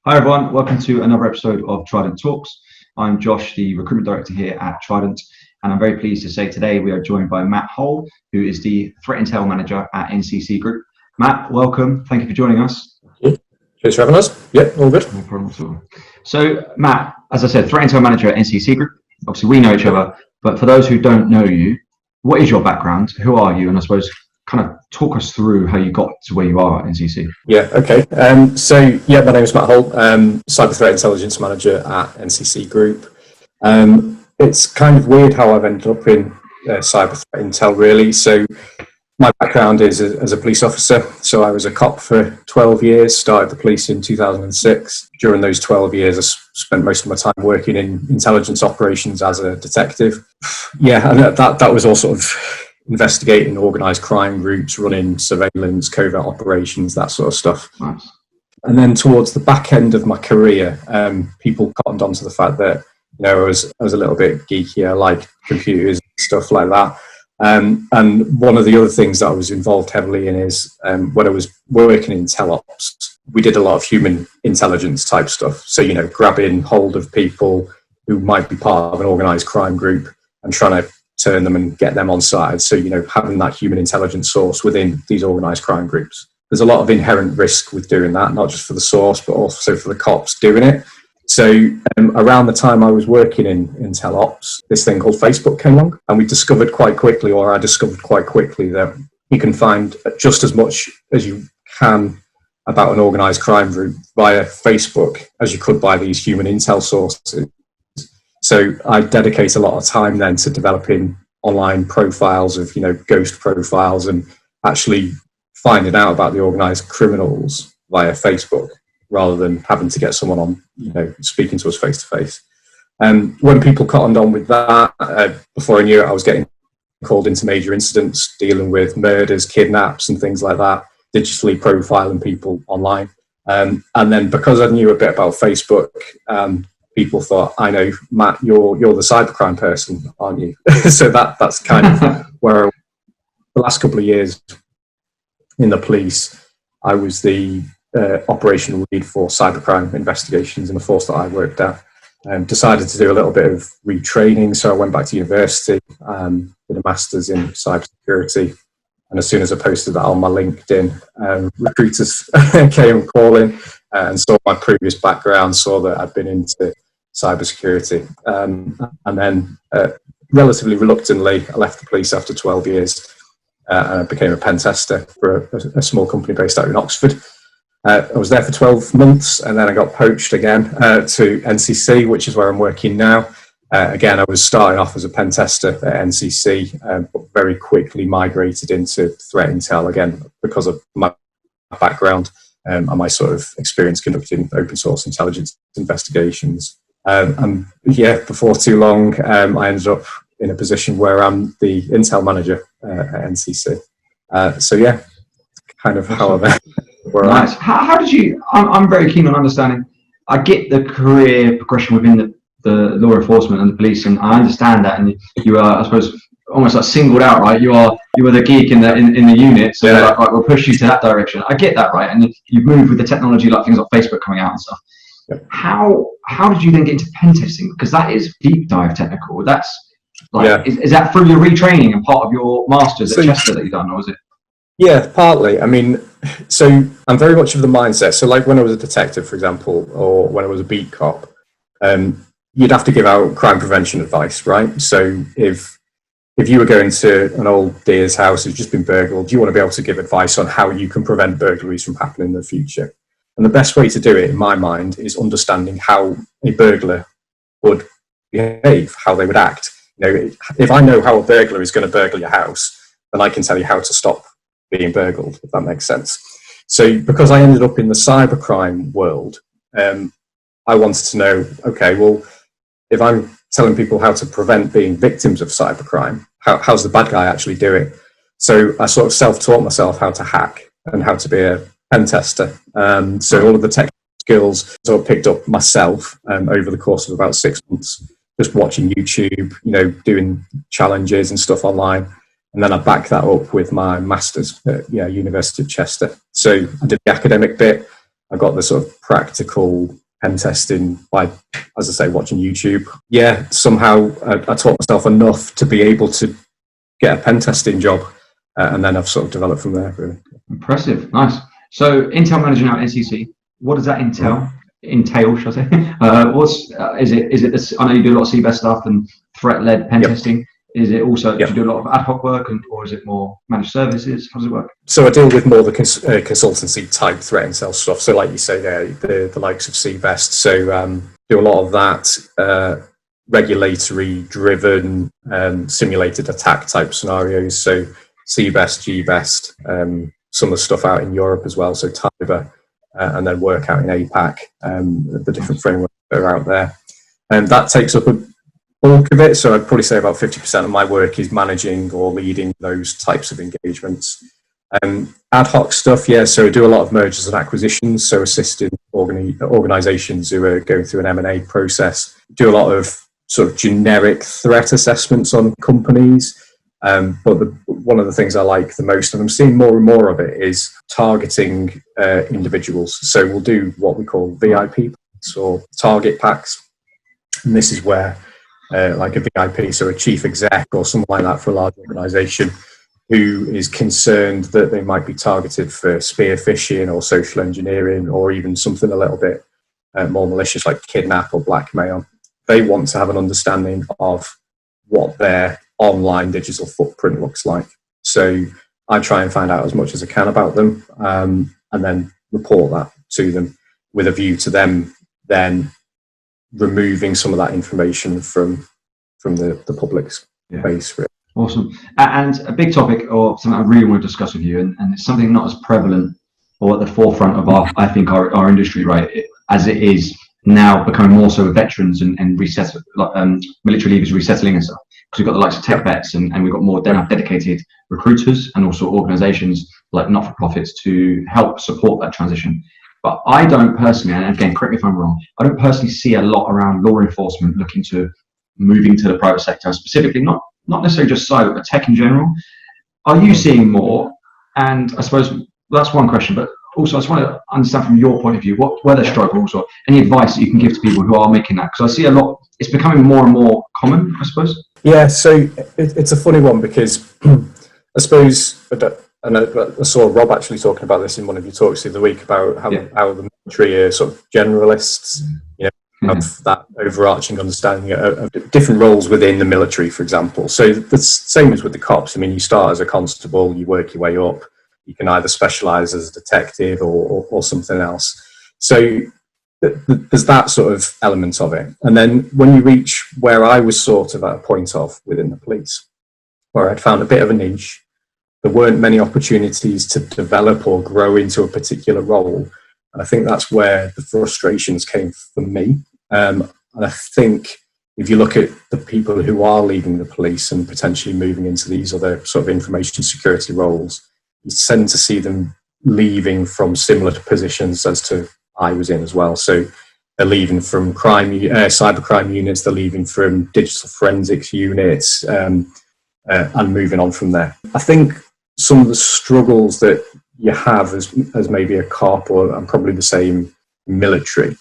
Hi everyone, welcome to another episode of Trident Talks. I'm Josh, the recruitment director here at Trident, and I'm very pleased to say today we are joined by Matt Hull, who is the Threat Intel Manager at NCC Group. Matt, welcome. Thank you for joining us. Thanks for having us. Yeah, all good. No problem at all. So Matt, as I said, Threat Intel Manager at NCC Group. Obviously we know each other, but for those who don't know you, what is your background? Who are you? And I suppose kind of talk us through how you got to where you are at NCC. Yeah, okay. My name is Matt Hull, Cyber Threat Intelligence Manager at NCC Group. It's kind of weird how I've ended up in Cyber Threat Intel, really. So my background is as a police officer. So I was a cop for 12 years, started the police in 2006. During those 12 years, I spent most of my time working in intelligence operations as a detective. Yeah, and that was all sort of investigating organised crime groups, running surveillance, covert operations, that sort of stuff. Nice. And then towards the back end of my career, people cottoned on to the fact that I was a little bit geeky. I like computers and stuff like that. And one of the other things that I was involved heavily in is when I was working in teleops, we did a lot of human intelligence type stuff. So, grabbing hold of people who might be part of an organised crime group and trying to turn them and get them on side. So, having that human intelligence source within these organised crime groups. There's a lot of inherent risk with doing that, not just for the source, but also for the cops doing it. So around the time I was working in teleops, this thing called Facebook came along, and I discovered quite quickly that you can find just as much as you can about an organised crime group via Facebook as you could by these human intel sources. So I dedicate a lot of time then to developing online profiles of, ghost profiles and actually finding out about the organised criminals via Facebook rather than having to get someone on, speaking to us face to face. When people cottoned on with that, before I knew it, I was getting called into major incidents, dealing with murders, kidnaps and things like that, digitally profiling people online. And then because I knew a bit about Facebook, people thought, I know, Matt, you're the cybercrime person, aren't you? So that's kind of where the last couple of years in the police, I was the operational lead for cybercrime investigations in the force that I worked at. Decided to do a little bit of retraining, so I went back to university, did a master's in cybersecurity. And as soon as I posted that on my LinkedIn, recruiters came calling and saw my previous background, saw that I'd been into cybersecurity. And then relatively reluctantly, I left the police after 12 years and I became a pen tester for a small company based out in Oxford. I was there for 12 months and then I got poached again to NCC, which is where I'm working now. Again, I was starting off as a pen tester at NCC, but very quickly migrated into threat intel again because of my background and my sort of experience conducting open source intelligence investigations. And before too long, I ended up in a position where I'm the intel manager at NCC. Kind of how I Nice. How did you? I'm very keen on understanding. I get the career progression within the law enforcement and the police, and I understand that. And you are, I suppose, almost like singled out, right? You were the geek in the unit, so like, right, we'll push you to that direction. I get that, right? And you've moved with the technology, like things like Facebook coming out and stuff. Yep. How did you then get into pen testing? Because that is deep dive technical. That's like, is that through your retraining and part of your masters at Cheshire that you've done, or is it? Yeah, partly. I mean, so I'm very much of the mindset. So like when I was a detective, for example, or when I was a beat cop, you'd have to give out crime prevention advice, right? So if you were going to an old deer's house who's just been burgled, you want to be able to give advice on how you can prevent burglaries from happening in the future. And the best way to do it, in my mind, is understanding how a burglar would behave, how they would act. If I know how a burglar is going to burgle your house, then I can tell you how to stop being burgled, if that makes sense. So because I ended up in the cybercrime world, I wanted to know, okay, well, if I'm telling people how to prevent being victims of cybercrime, how's the bad guy actually doing? So I sort of self-taught myself how to hack and how to be a pen tester. So all of the technical skills sort of picked up myself over the course of about 6 months, just watching YouTube, doing challenges and stuff online. And then I backed that up with my master's at University of Chester. So I did the academic bit, I got the sort of practical pen testing by, as I say, watching YouTube. Yeah, somehow I taught myself enough to be able to get a pen testing job, and then I've sort of developed from there, really. Impressive, nice. So, Intel manager now at NCC. What does that entail? Should I say? Is it this, I know you do a lot of CBEST stuff and threat-led pen testing. Is it also, do you do a lot of ad hoc work, or is it more managed services? How does it work? So I deal with more the consultancy type threat intel stuff. So like you say there, the likes of CBEST. So do a lot of that regulatory driven simulated attack type scenarios. So CBEST, GBEST, some of the stuff out in Europe as well. So TIBER, and then work out in APAC, the different frameworks that are out there. And that takes up a bulk of it. So I'd probably say about 50% of my work is managing or leading those types of engagements. Ad hoc stuff, yeah. So I do a lot of mergers and acquisitions. So assisting organizations who are going through an M&A process. Do a lot of sort of generic threat assessments on companies. But one of the things I like the most, and I'm seeing more and more of it, is targeting individuals. So we'll do what we call VIP packs or target packs. And this is where like a VIP, so a chief exec or something like that for a large organization who is concerned that they might be targeted for spear phishing or social engineering or even something a little bit more malicious like kidnap or blackmail. They want to have an understanding of what their online digital footprint looks like. So I try and find out as much as I can about them, and then report that to them with a view to them then removing some of that information from the public's base. Really. Awesome. And a big topic, or something I really want to discuss with you, and it's something not as prevalent or at the forefront of our industry, right, as it is now becoming more so with veterans and military leavers resettling and stuff. Because we've got the likes of tech vets, and we've got more dedicated recruiters and also organizations like not-for-profits to help support that transition. But I don't personally, and again, correct me if I'm wrong, I don't personally see a lot around law enforcement looking to moving to the private sector, specifically not necessarily just cyber, but tech in general. Are you seeing more? And I suppose that's one question, but also I just want to understand from your point of view, what were the struggles or any advice that you can give to people who are making that? Because I see a lot, it's becoming more and more common, I suppose. Yeah, so it's a funny one because I suppose, and I saw Rob actually talking about this in one of your talks the other week about how the military are sort of generalists, you know, have that overarching understanding of different roles within the military, for example. So the same as with the cops. I mean, you start as a constable, you work your way up. You can either specialise as a detective or something else. So there's that sort of element of it. And then when you reach where I was sort of at a point of within the police, where I'd found a bit of a niche, there weren't many opportunities to develop or grow into a particular role. And I think that's where the frustrations came for me. And I think if you look at the people who are leaving the police and potentially moving into these other sort of information security roles, you tend to see them leaving from similar positions as to I was in as well. So they're leaving from cybercrime units, they're leaving from digital forensics units, and moving on from there. I think some of the struggles that you have as maybe a cop, or I'm probably the same military,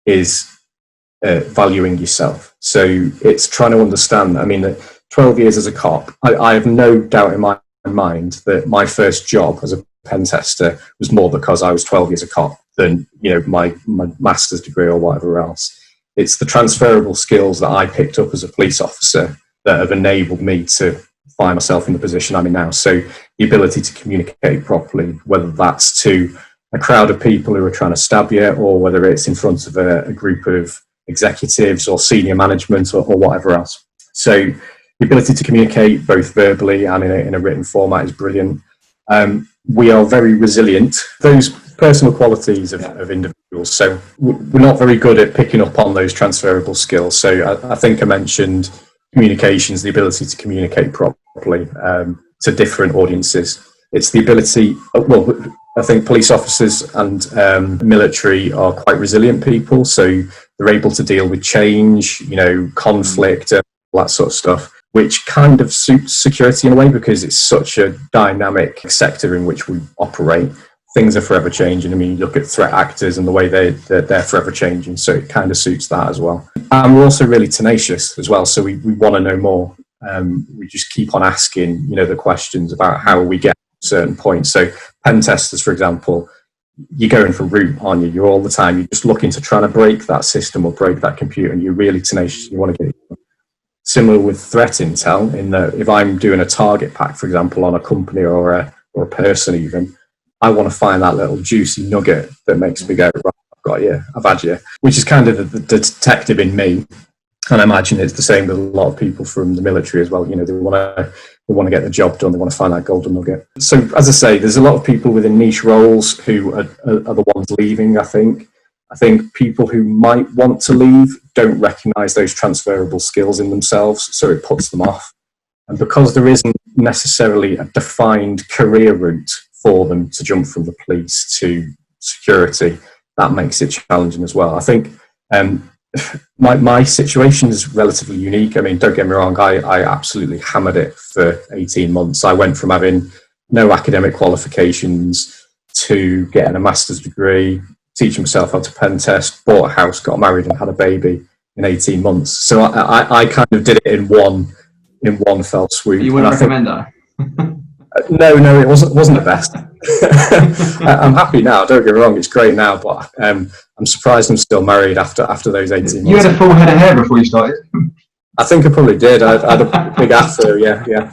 is valuing yourself. So it's trying to understand. I mean, 12 years as a cop, I have no doubt in my mind that my first job as a pen tester was more because I was 12 years a cop than, you know, my master's degree or whatever else. It's the transferable skills that I picked up as a police officer that have enabled me to find myself in the position I'm in now. So the ability to communicate properly, whether that's to a crowd of people who are trying to stab you, or whether it's in front of a group of executives or senior management or whatever else. So the ability to communicate both verbally and in a written format is brilliant. We are very resilient. Those personal qualities of individuals. So we're not very good at picking up on those transferable skills. So I think I mentioned communications, the ability to communicate properly to different audiences. It's the ability, well, I think police officers and military are quite resilient people. So they're able to deal with change, you know, conflict, all that sort of stuff, which kind of suits security in a way because it's such a dynamic sector in which we operate. things are forever changing. I mean, you look at threat actors and the way they're forever changing, so it kind of suits that as well. And we're also really tenacious as well, so we want to know more. We just keep on asking, the questions about how we get to certain points. So pen testers, for example, you're going for root, aren't you? You're all the time, you're just looking to try to break that system or break that computer, and you're really tenacious. You want to get it. Similar with threat intel, in that if I'm doing a target pack, for example, on a company or a person even, I want to find that little juicy nugget that makes me go, right, I've got you, I've had you, which is kind of the detective in me. And I imagine it's the same with a lot of people from the military as well. They want to get the job done. They want to find that golden nugget. So, as I say, there's a lot of people within niche roles who are the ones leaving, I think. I think people who might want to leave don't recognise those transferable skills in themselves, so it puts them off. And because there isn't necessarily a defined career route for them to jump from the police to security, that makes it challenging as well. I think my situation is relatively unique. I mean, don't get me wrong, I absolutely hammered it for 18 months. I went from having no academic qualifications to getting a master's degree, teaching myself how to pen test, bought a house, got married and had a baby in 18 months. So I kind of did it in one fell swoop. You wouldn't recommend that? No, it wasn't the best. I'm happy now, don't get me wrong, it's great now, but I'm surprised I'm still married after those 18 months. You had a full head of hair before you started? I think I probably did. I had a big afro, yeah.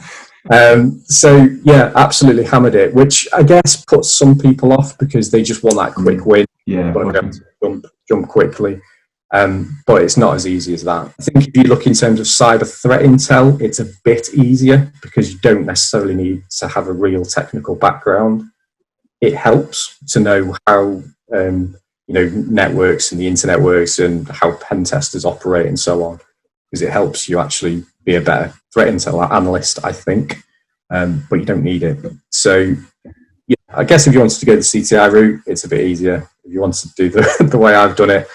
So yeah, absolutely hammered it, which I guess puts some people off because they just want that quick win. Yeah, jump quickly. But it's not as easy as that. I think if you look in terms of cyber threat intel, it's a bit easier because you don't necessarily need to have a real technical background. It helps to know how networks and the internet works and how pen testers operate and so on, because it helps you actually be a better threat intel analyst, I think. But you don't need it. So yeah, I guess if you wanted to go the CTI route, it's a bit easier. If you wanted to do the way I've done it,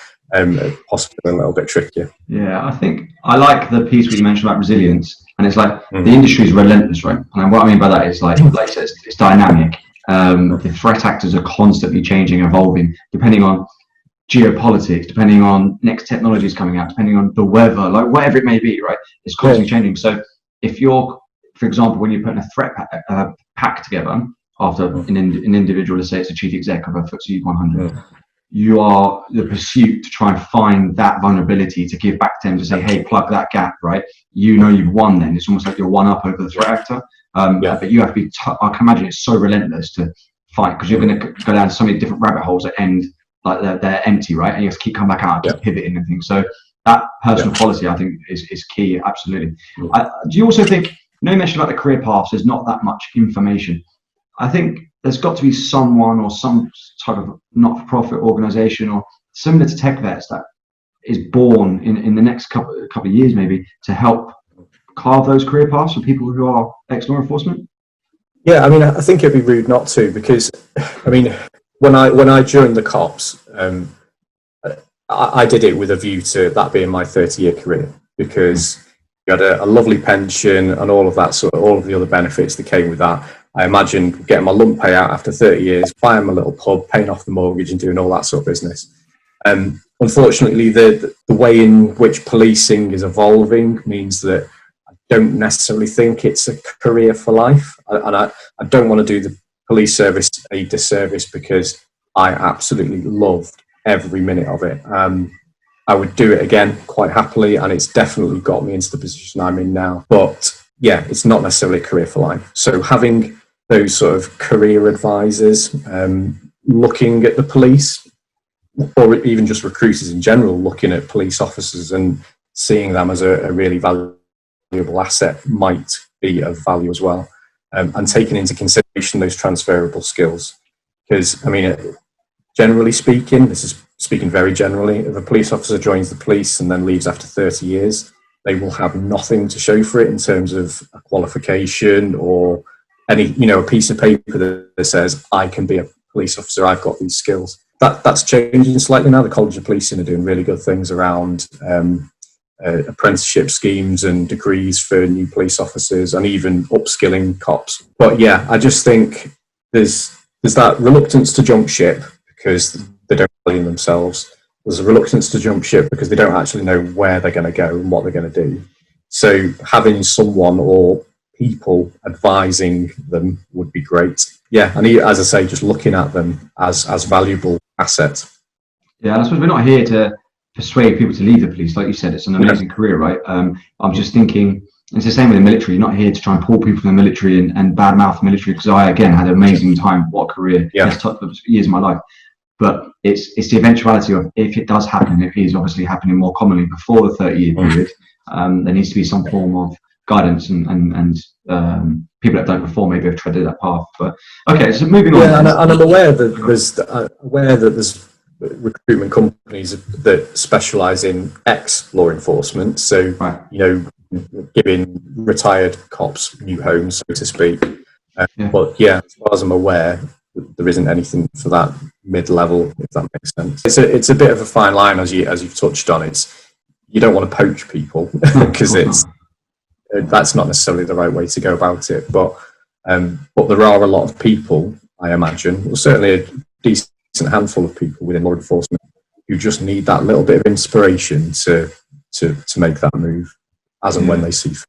possibly a little bit trickier. Yeah, I think I like the piece where you mentioned about resilience, and it's like the industry is relentless, right? And what I mean by that is like I said, it's dynamic. The threat actors are constantly changing, evolving, depending on geopolitics, depending on next technologies coming out, depending on the weather, like whatever it may be, right? It's constantly changing. So if you're, for example, when you're putting a threat pack together after an individual, let's say it's a chief exec of a FTSE 100, you are the pursuit to try and find that vulnerability to give back to them to say, hey, plug that gap, right? You've won then. It's almost like you're one up over the threat actor. But you have to be, I can imagine it's so relentless to fight because you're going to go down so many different rabbit holes that end like they're empty, right? And you have to keep coming back out and keep pivoting and things. So that personal policy, I think, is key, absolutely. Do you also think, you mentioned about the career paths, there's not that much information. I think there's got to be someone or some type of not-for-profit organisation or similar to TechVets that is born in the next couple of years maybe to help carve those career paths for people who are ex-law enforcement? Yeah, I mean, I think it'd be rude not to, because, I mean, when I joined the cops, I did it with a view to that being my 30-year career, because you had a lovely pension and all of that all of the other benefits that came with that. I imagine getting my lump payout after 30 years, buying my little pub, paying off the mortgage and doing all that sort of business. Unfortunately, the way in which policing is evolving means that I don't necessarily think it's a career for life. And I don't want to do the police service a disservice because I absolutely loved every minute of it. I would do it again quite happily, and it's definitely got me into the position I'm in now. But yeah, it's not necessarily a career for life. So having those sort of career advisors looking at the police, or even just recruiters in general, looking at police officers and seeing them as a really valuable asset might be of value as well. And taking into consideration those transferable skills. Because, I mean, generally speaking, this is speaking very generally, if a police officer joins the police and then leaves after 30 years, they will have nothing to show for it in terms of a qualification or any, a piece of paper that says, I can be a police officer, I've got these skills. That's changing slightly now. The College of Policing are doing really good things around apprenticeship schemes and degrees for new police officers and even upskilling cops. But yeah, I just think there's there's that reluctance to jump ship because they don't value themselves. There's a reluctance to jump ship because they don't actually know where they're going to go and what they're going to do. So having someone or people advising them would be great. Yeah, and as I say, just looking at them as valuable assets. Yeah, and I suppose we're not here to persuade people to leave the police. Like you said, it's an amazing career, right? I'm just thinking, it's the same with the military. You're not here to try and pull people from the military and badmouth the military, because I, again, had an amazing time. What a career. Best years of my life. But it's the eventuality of, if it does happen, it is obviously happening more commonly before the 30-year period. There needs to be some form of guidance, and people that don't perform maybe have treaded that path. But okay, so moving on. Yeah, and I'm aware that there's recruitment companies that specialise in ex-law enforcement. So you know, giving retired cops new homes, so to speak. But yeah, as far as I'm aware, there isn't anything for that mid-level, if that makes sense. It's a bit of a fine line, as you've touched on. You don't want to poach people because that's not necessarily the right way to go about it. But there are a lot of people, I imagine, well, certainly a decent handful of people within law enforcement who just need that little bit of inspiration to make that move as and when they see fit.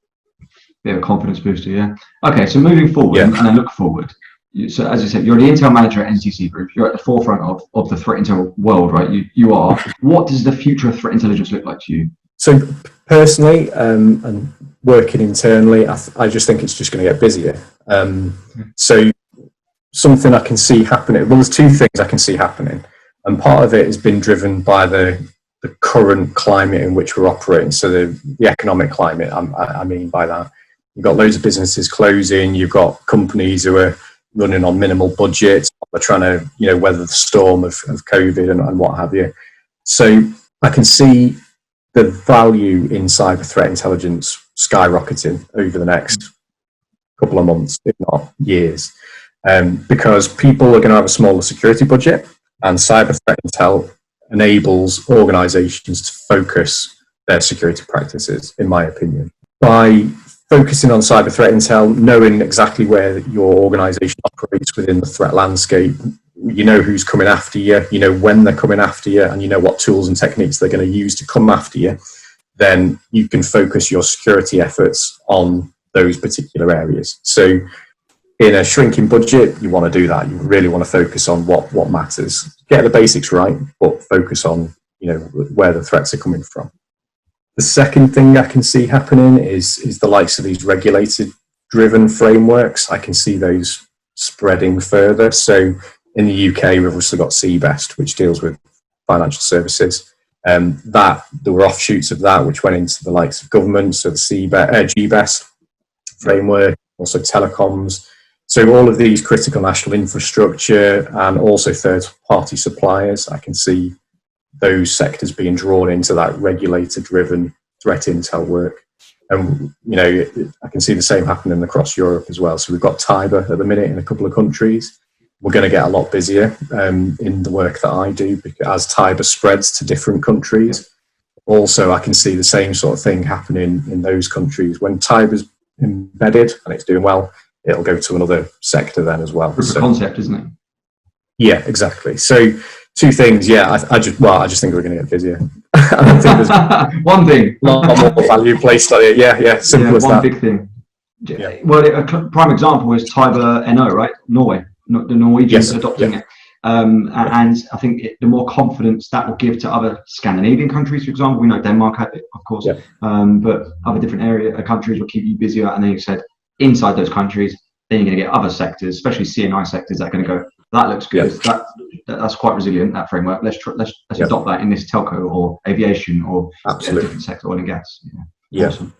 Bit of a confidence booster, yeah. Okay, so moving forward and then look forward. So as you said, you're the intel manager at NCC Group. You're at the forefront of the threat intel world, right? You are. What does the future of threat intelligence look like to you? So personally, and working internally, I just think it's just going to get busier. So something I can see happening. Well, there's two things I can see happening, and part of it has been driven by the current climate in which we're operating. So the economic climate, I mean by that, you've got loads of businesses closing. You've got companies who are running on minimal budgets. They're trying to, you know, weather the storm of COVID and what have you. So I can see the value in cyber threat intelligence skyrocketing over the next couple of months, if not years, because people are going to have a smaller security budget, and cyber threat intel enables organizations to focus their security practices, in my opinion. By focusing on cyber threat intel, knowing exactly where your organization operates within the threat landscape, you know who's coming after you, you know when they're coming after you, and you know what tools and techniques they're going to use to come after you, then you can focus your security efforts on those particular areas. So in a shrinking budget, you want to do that. You really want to focus on what matters. Get the basics right, but focus on, you know, where the threats are coming from. The second thing I can see happening is the likes of these regulated driven frameworks. I can see those spreading further. So in the UK, we've also got CBEST, which deals with financial services. That there were offshoots of that, which went into the likes of government, so the GBEST framework, also telecoms. So all of these critical national infrastructure and also third-party suppliers, I can see those sectors being drawn into that regulator-driven threat intel work. And, you know, I can see the same happening across Europe as well. So we've got TIBER at the minute in a couple of countries. We're going to get a lot busier in the work that I do, because as TIBER spreads to different countries. Also, I can see the same sort of thing happening in those countries. When TIBER's embedded and it's doing well, it'll go to another sector then as well. Proof of concept, isn't it? Yeah, exactly. So two things. Yeah, I just think we're going to get busier. I don't think there's one thing. A lot more value placed on it. Yeah, simple as that. One big thing. Yeah. Well, a prime example is TIBER NO, right? Norway. The Norwegians adopting it. And I think the more confidence that will give to other Scandinavian countries, for example, we know Denmark had it, of course, but other different countries will keep you busier. And then you said inside those countries, then you're going to get other sectors, especially CNI sectors, that are going to go, that looks good. That's quite resilient, that framework. Let's adopt that in this telco or aviation or a different sector, oil and gas. Yeah. Awesome.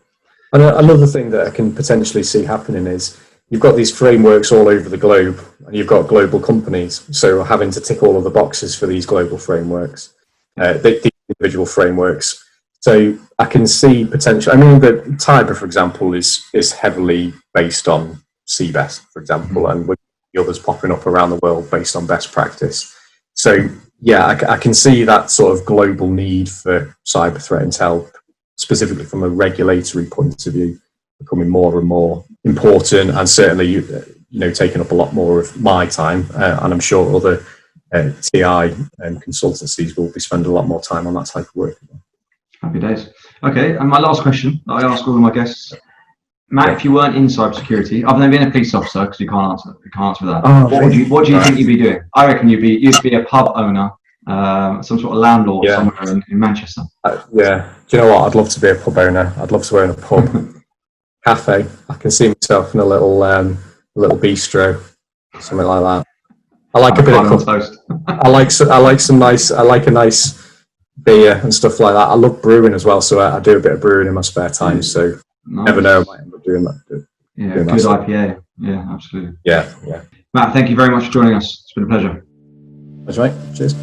And another thing that I can potentially see happening is you've got these frameworks all over the globe, and you've got global companies. So having to tick all of the boxes for these global frameworks, the individual frameworks. So I can see potential. I mean, the TIBER, for example, is heavily based on CBEST, for example, and with the others popping up around the world based on best practice. So yeah, I can see that sort of global need for cyber threat intel, specifically from a regulatory point of view, becoming more and more important, and certainly taken up a lot more of my time, and I'm sure other TI and consultancies will be spending a lot more time on that type of work. Happy days. Okay, and my last question that I ask all of my guests, Matt, if you weren't in cybersecurity, other than being a police officer, because you can't answer that, what do you think you'd be doing? I reckon you'd be a pub owner, some sort of landlord somewhere in Manchester. Yeah, do you know what? I'd love to be a pub owner. I'd love to own a pub, cafe. I can see myself in a little bistro, something like that. I like a bit of toast. I like a nice beer and stuff like that. I love brewing as well, so I do a bit of brewing in my spare time. So never know, I might end up doing that. Yeah, good IPA. Yeah, absolutely. Yeah. Matt, thank you very much for joining us. It's been a pleasure. That's right. Cheers.